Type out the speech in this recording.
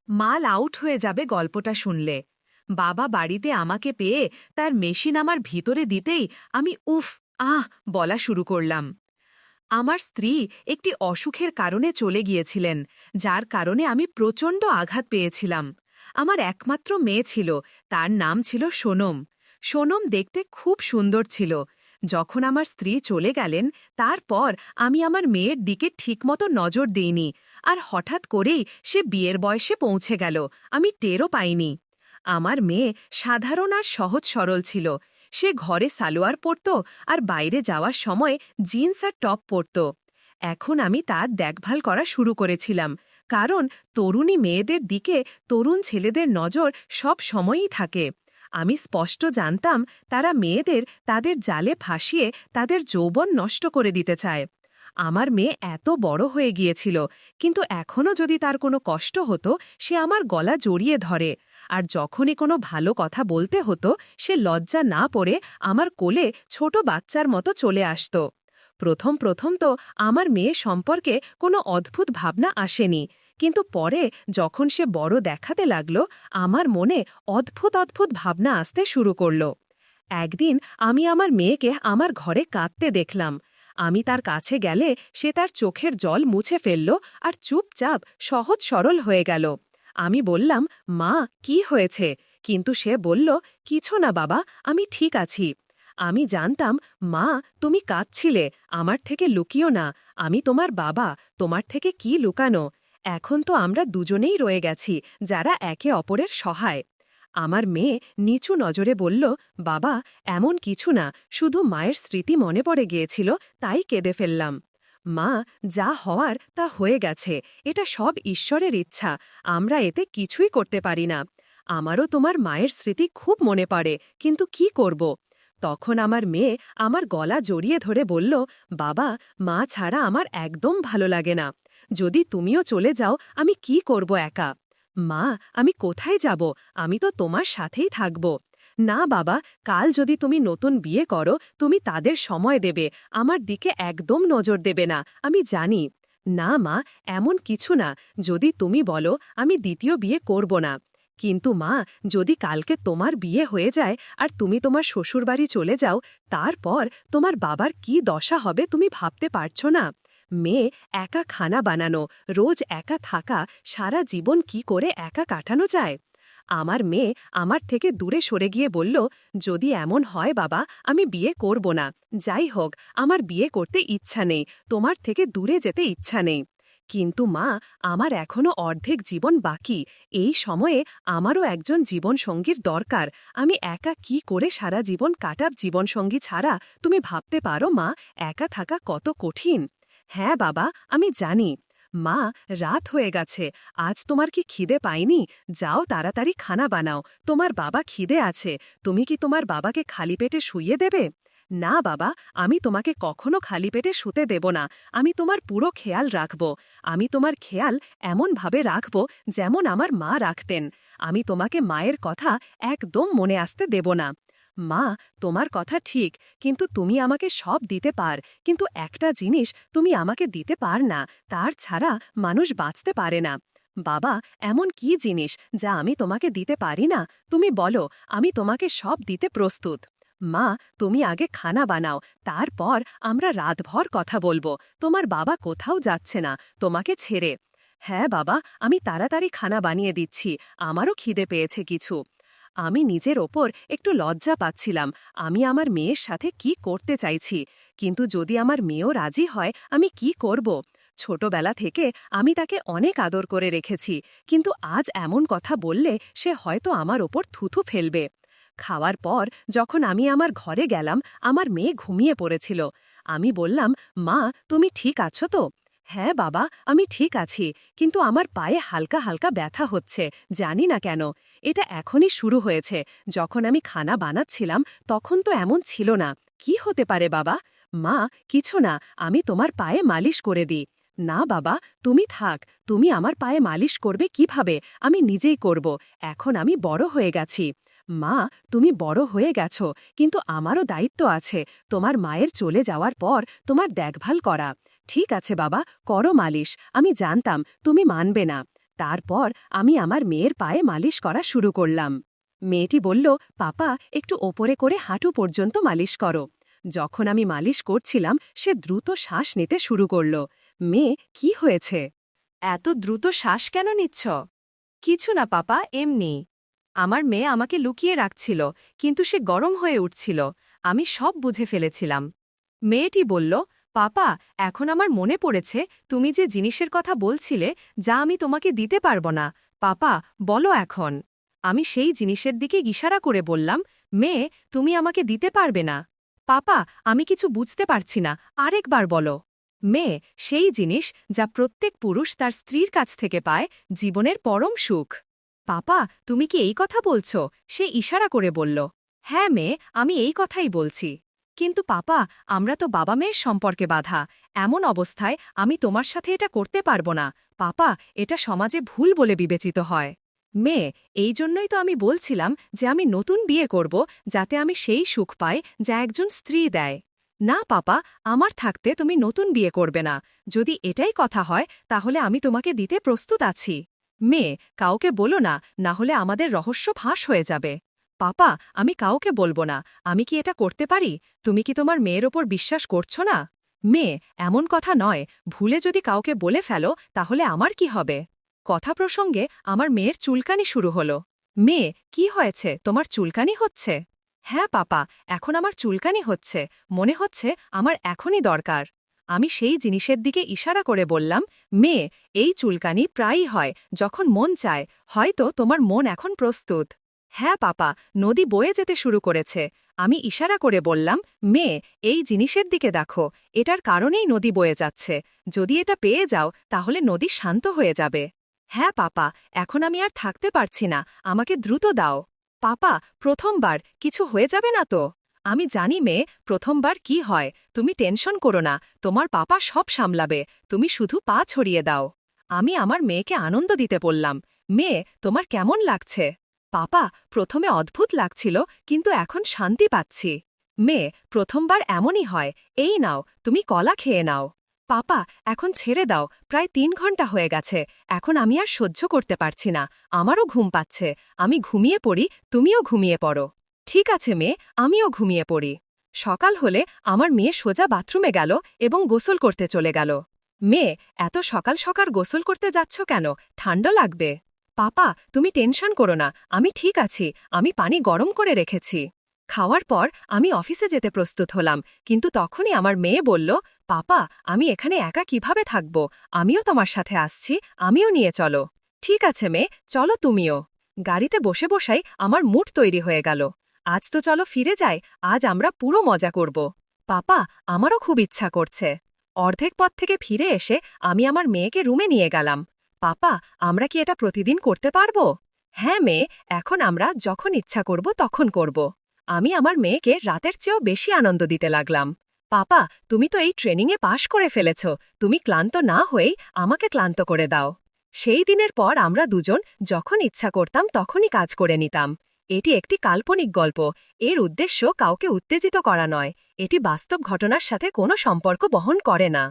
মাল আউট হয়ে যাবে গল্পটা শুনলে। বাবা বাড়িতে আমাকে পেয়ে তার মেশিন আমার ভিতরে দিতেই আমি উফ আহ বলা শুরু করলাম। আমার স্ত্রী একটি অসুখের কারণে চলে গিয়েছিলেন, যার কারণে আমি প্রচণ্ড আঘাত পেয়েছিলাম। আমার একমাত্র মেয়ে ছিল, তার নাম ছিল সোনম। সোনম দেখতে খুব সুন্দর ছিল। যখন আমার স্ত্রী চলে গেলেন, তারপর আমি আমার মেয়ের দিকে ঠিকমতো নজর দিইনি, আর হঠাৎ করেই সে বিয়ের বয়সে পৌঁছে গেল, আমি টেরও পাইনি। আমার মেয়ে সাধারণ আর সহজ সরল ছিল। সে ঘরে সালোয়ার পরত আর বাইরে যাওয়ার সময় জিন্স আর টপ পরত। এখন আমি তার দেখভাল করা শুরু করেছিলাম, কারণ তরুণী মেয়েদের দিকে তরুণ ছেলেদের নজর সব সময়ই থাকে। আমি স্পষ্ট জানতাম তারা মেয়েদের তাদের জালে ফাঁসিয়ে তাদের যৌবন নষ্ট করে দিতে চায়। আমার মেয়ে এত বড় হয়ে গিয়েছিল, কিন্তু এখনও যদি তার কোনো কষ্ট হতো সে আমার গলা জড়িয়ে ধরে, আর যখনই কোনো ভালো কথা বলতে হতো সে লজ্জা না পড়ে আমার কোলে ছোট বাচ্চার মতো চলে আসত। প্রথম প্রথম তো আমার মেয়ে সম্পর্কে কোনো অদ্ভুত ভাবনা আসেনি, কিন্তু পরে যখন সে বড় দেখাতে লাগল, আমার মনে অদ্ভুত অদ্ভুত ভাবনা আসতে শুরু করল। একদিন আমি আমার মেয়েকে আমার ঘরে কাঁদতে দেখলাম। আমি তার কাছে গেলে সে তার চোখের জল মুছে ফেলল আর চুপচাপ সহজ সরল হয়ে গেল। আমি বললাম, মা, কি হয়েছে? কিন্তু সে বলল, কিছু না বাবা, আমি ঠিক আছি। আমি জানতাম, মা, তুমি কাঁদছিলে, আমার থেকে লুকিও না, আমি তোমার বাবা, তোমার থেকে কি লুকানো। এখন তো আমরা দুজনেই রয়ে গেছি, যারা একে অপরের সহায়। আমার মেয়ে নিচু নজরে বলল, বাবা, এমন কিছু না, শুধু মায়ের স্মৃতি মনে পড়ে গিয়েছিল, তাই কেঁদে ফেললাম। মা, যা হওয়ার তা হয়ে গেছে, এটা সব ঈশ্বরের ইচ্ছা, আমরা এতে কিছুই করতে পারি না। আমারও তোমার মায়ের স্মৃতি খুব মনে পড়ে, কিন্তু কি করব? তখন আমার মেয়ে আমার গলা জড়িয়ে ধরে বলল, বাবা, মা ছাড়া আমার একদম ভালো লাগে না। যদি তুমিও চলে যাও আমি কি করব একা? মা, আমি কোথায় যাব? আমি তো তোমার সাথেই থাকব। না বাবা, কাল যদি তুমি নতুন বিয়ে করো তুমি তাদের সময় দেবে, আমার দিকে একদম নজর দেবে না, আমি জানি। না মা, এমন কিছু না, যদি তুমি বলো আমি দ্বিতীয় বিয়ে করব না। কিন্তু মা, যদি কালকে তোমার বিয়ে হয়ে যায় আর তুমি তোমার শ্বশুরবাড়ি চলে যাও, তারপর তোমার বাবার কি দশা হবে তুমি ভাবতে পারছো না? মেয়ে, একা খানা বানানো, রোজ একা থাকা, সারা জীবন কি করে একা কাটানো যায়? আমার মেয়ে আমার থেকে দূরে সরে গিয়ে বলল, যদি এমন হয় বাবা, আমি বিয়ে করব না। যাই হোক, আমার বিয়ে করতে ইচ্ছা নেই, তোমার থেকে দূরে যেতে ইচ্ছা নেই। কিন্তু মা, আমার এখনো অর্ধেক জীবন বাকি, এই সময়ে আমারও একজন জীবনসঙ্গীর দরকার। আমি একা কি করে সারা জীবন কাটাব জীবনসঙ্গী ছাড়া? তুমি ভাবতে পারো মা, একা থাকা কত কঠিন। হ্যাঁ বাবা, আমি জানি। মা, রাত হয়ে গেছে, আজ তোমার কি খিদে পায়নি? যাও তাড়াতাড়ি খানা বানাও, তোমার বাবা খিদে আছে, তুমি কি তোমার বাবাকে খালি পেটে শুইয়ে দেবে? না বাবা, আমি তোমাকে কখনো খালি পেটে শুতে দেব না, আমি তোমার পুরো খেয়াল রাখব। আমি তোমার খেয়াল এমনভাবে রাখব যেমন আমার মা রাখতেন। আমি তোমাকে মায়ের কথা একদম মনে আসতে দেব না। মা, তোমার কথা ঠিক, কিন্তু তুমি আমাকে সব দিতে পার, কিন্তু একটা জিনিস তুমি আমাকে দিতে পার না, তার ছাড়া মানুষ বাঁচতে পারে না। বাবা, এমন কি জিনিস যা আমি তোমাকে দিতে পারি না? তুমি বলো, আমি তোমাকে সব দিতে প্রস্তুত। মা, তুমি আগে খানা বানাও, তারপর আমরা রাতভর কথা বলবো। তোমার বাবা কোথাও যাচ্ছে না তোমাকে ছেড়ে। হ্যাঁ বাবা, আমি তাড়াতাড়ি খানা বানিয়ে দিচ্ছি, আমারও খিদে পেয়েছে কিছু। আমি নিজের ওপর একটু লজ্জা পাচ্ছিলাম, আমি আমার মেয়ের সাথে কি করতে চাইছি, কিন্তু যদি আমার মেয়েও রাজি হয় আমি কি করব? ছোটবেলা থেকে আমি তাকে অনেক আদর করে রেখেছি, কিন্তু আজ এমন কথা বললে সে হয়তো আমার ওপর থুথু ফেলবে। খাওয়ার পর যখন আমি আমার ঘরে গেলাম, আমার মেয়ে ঘুমিয়ে পড়েছিল। আমি বললাম, মা, তুমি ঠিক আছো তো? হ্যাঁ বাবা, আমি ঠিক আছি, কিন্তু আমার পায়ে হালকা হালকা ব্যথা হচ্ছে, জানি না কেন। এটা এখনই শুরু হয়েছে, যখন আমি খানা বানাচ্ছিলাম তখন তো এমন ছিল না। কি হতে পারে বাবা? মা, কিছু না, আমি তোমার পায়ে মালিশ করে দিই। না বাবা, তুমি থাক, তুমি আমার পায়ে মালিশ করবে কিভাবে? আমি নিজেই করব, এখন আমি বড় হয়ে গেছি। মা, তুমি বড় হয়ে গেছো, কিন্তু আমারও দায়িত্ব আছে, তোমার মায়ের চলে যাওয়ার পর তোমার দেখভাল করা। ঠিক আছে বাবা, করো মালিশ, আমি জানতাম তুমি মানবে না। তারপর আমি আমার মেয়ের পায়ে মালিশ করা শুরু করলাম। মেয়েটি বলল, পাপা একটু ওপরে করে হাঁটু পর্যন্ত মালিশ করো। যখন আমি মালিশ করছিলাম সে দ্রুত শ্বাস নিতে শুরু করল। মেয়ে, কি হয়েছে? এত দ্রুত শ্বাস কেন নিচ্ছ? কিছু না পাপা, এমনি। আমার মেয়ে আমাকে লুকিয়ে রাখছিল, কিন্তু সে গরম হয়ে উঠছিল। আমি সব বুঝে ফেলেছিলাম। মেয়েটি বলল, পাপা এখন আমার মনে পড়েছে তুমি যে জিনিসের কথা বলছিলে যা আমি তোমাকে দিতে পারব না। পাপা বলো এখন। আমি সেই জিনিসের দিকে ইশারা করে বললাম, মেয়ে তুমি আমাকে দিতে পারবে না। পাপা আমি কিছু বুঝতে পারছি না, আরেকবার বলো। মেয়ে সেই জিনিস যা প্রত্যেক পুরুষ তার স্ত্রীর কাছ থেকে পায়, জীবনের পরম সুখ। পাপা তুমি কি এই কথা বলছ? সে ইশারা করে বলল, হ্যাঁ মেয়ে আমি এই কথাই বলছি। কিন্তু পাপা আমরা তো বাবা মেয়ের সম্পর্কে বাঁধা, এমন অবস্থায় আমি তোমার সাথে এটা করতে পারব না। পাপা এটা সমাজে ভুল বলে বিবেচিত হয়। মেয়ে এই জন্যই তো আমি বলছিলাম যে আমি নতুন বিয়ে করব, যাতে আমি সেই সুখ পাই যা একজন স্ত্রী দেয়। না পাপা, আমার থাকতে তুমি নতুন বিয়ে করবে না। যদি এটাই কথা হয় তাহলে আমি তোমাকে দিতে প্রস্তুত আছি। মেয়ে কাউকে বলো না, না হলে আমাদের রহস্য ফাঁস হয়ে যাবে। পাপা আমি কাউকে বলবো না। আমি কি এটা করতে পারি? তুমি কি তোমার মেয়ের ওপর বিশ্বাস করছো না? মেয়ে এমন কথা নয়, ভুলে যদি কাউকে বলে ফেলো তাহলে আমার কি হবে? কথা প্রসঙ্গে আমার মেয়ের চুলকানি শুরু হলো। মেয়ে কি হয়েছে, তোমার চুলকানি হচ্ছে? হ্যাঁ পাপা এখন আমার চুলকানি হচ্ছে, মনে হচ্ছে আমার এখনই দরকার। আমি সেই জিনিসের দিকে ইশারা করে বললাম, মেয়ে এই চুলকানি প্রায়ই হয় যখন মন চায়, হয়তো তোমার মন এখন প্রস্তুত। হ্যাঁ পাপা নদী বয়ে যেতে শুরু করেছে। আমি ইশারা করে বললাম, মেয়ে এই জিনিসের দিকে দেখো, এটার কারণেই নদী বয়ে যাচ্ছে। যদি এটা পেয়ে যাও তাহলে নদী শান্ত হয়ে যাবে। হ্যাঁ পাপা এখন আমি আর থাকতে পারছি না, আমাকে দ্রুত দাও। পাপা প্রথমবার কিছু হয়ে যাবে না তো? আমি জানি মেয়ে প্রথমবার কি হয়, তুমি টেনশন করো না, তোমার পাপা সব সামলাবে, তুমি শুধু পা ছড়িয়ে দাও। আমি আমার মেয়েকে আনন্দ দিতে বললাম, মেয়ে তোমার কেমন লাগছে? পাপা প্রথমে অদ্ভুত লাগছিল, কিন্তু এখন শান্তি পাচ্ছি। মেয়ে প্রথমবার এমনই হয়, এই নাও তুমি কলা খেয়ে নাও। পাপা এখন ছেড়ে দাও, প্রায় ৩ ঘন্টা হয়ে গেছে, এখন আমি আর সহ্য করতে পারছি না, আমারও ঘুম পাচ্ছে, আমি ঘুমিয়ে পড়ি, তুমিও ঘুমিয়ে পড়ো। ঠিক আছে মেয়ে, আমিও ঘুমিয়ে পড়ি। সকাল হলে আমার মেয়ে সোজা বাথরুমে গেল এবং গোসল করতে চলে গেল। মেয়ে এত সকাল সকাল গোসল করতে যাচ্ছ কেন? ঠান্ডা লাগবে। পাপা তুমি টেনশন করো না, আমি ঠিক আছি, আমি পানি গরম করে রেখেছি। খাওয়ার পর আমি অফিসে যেতে প্রস্তুত হলাম, কিন্তু তখনই আমার মেয়ে বলল, পাপা আমি এখানে একা কিভাবে থাকব? আমিও তোমার সাথে আসছি, আমিও নিয়ে চলো। ঠিক আছে মেয়ে, চলো তুমিও। গাড়িতে বসে বসাই আমার মুড তৈরি হয়ে গেল। আজ তো চলো ফিরে যাই, আজ আমরা পুরো মজা করব। পাপা আমারও খুব ইচ্ছা করছে। অর্ধেক পথ থেকে ফিরে এসে আমি আমার মেয়েকে রুমে নিয়ে গেলাম। পাপা আমরা কি এটা প্রতিদিন করতে পারব? হ্যাঁ মেয়ে, এখন আমরা যখন ইচ্ছা করব তখন করব। আমি আমার মেয়েকে রাতের চেয়েও বেশি আনন্দ দিতে লাগলাম। পাপা তুমি তো এই ট্রেনিংয়ে পাশ করে ফেলেছ, তুমি ক্লান্ত না হয়েই আমাকে ক্লান্ত করে দাও। সেই দিনের পর আমরা দুজন যখন ইচ্ছা করতাম তখনই কাজ করে নিতাম। এটি একটি কাল্পনিক গল্প, এর উদ্দেশ্য কাউকে উত্তেজিত করা নয়, এটি বাস্তব ঘটনার সাথে কোনো সম্পর্ক বহন করে না।